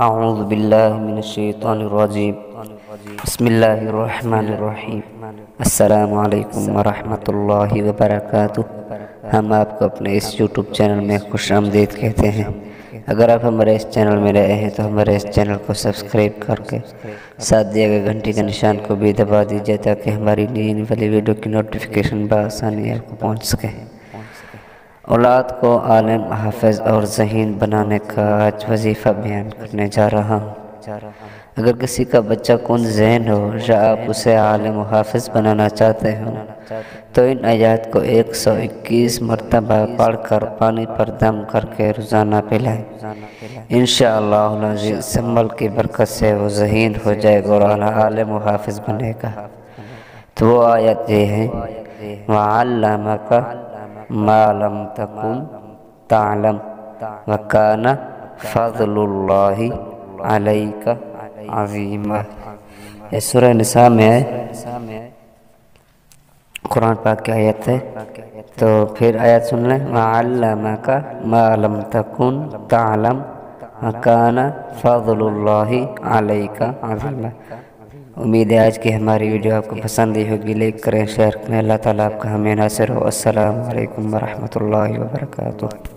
اعوذ باللہ من الشیطان الرجیم بسم اللہ الرحمن الرحیم السلام علیکم ورحمۃ اللہ وبرکاتہ۔ ہم آپ کو اپنے اس یوٹیوب چینل میں خوش آمدید کہتے ہیں۔ اگر آپ ہمارے اس چینل میں نئے ہیں تو ہمارے اس چینل کو سبسکرائب کر کے ساتھ دیے گئے گھنٹی کے نشان کو بھی دبا دیجیے تاکہ ہماری نئی والی ویڈیو کی نوٹیفیکیشن بآسانی آپ کو پہنچ سکے۔ اولاد کو عالم، حافظ اور ذہین بنانے کا آج وظیفہ بیان کرنے جا رہا ہوں۔ اگر کسی کا بچہ کن ذہن ہو یا آپ اسے عالم و حافظ بنانا چاہتے ہوں تو ان آیات کو 121 مرتبہ پڑھ کر پانی پر دم کر کے روزانہ پلائیں۔ انشاءاللہ العزیز اس عمل کی برکت سے وہ ذہین ہو جائے گا اور عالم و حافظ بنے گا۔ تو وہ آیت یہ ہے، وَعَلَّمَكَ مَا لَمْ تَكُنْ تَعْلَمْ وَكَانَ فَضْلُ اللَّهِ عَلَيْكَ عَظِيمًا۔ یہ سورہ نساء میں ہے، قرآن پاک کی آیت ہے۔ تو پھر آیت سن لیں، وَعَلَّمَكَ مَا لَمْ تَكُنْ تَعْلَمْ وَكَانَ فَضْلُ اللَّهِ عَلَيْكَ عَظِيمًا۔ امید ہے آج کی ہماری ویڈیو آپ کو پسند ہی ہوگی۔ لائک کریں، شیئر کریں۔ اللہ تعالیٰ آپ کا ہمیں ناصر ہو۔ السلام علیکم ورحمۃ اللہ وبرکاتہ۔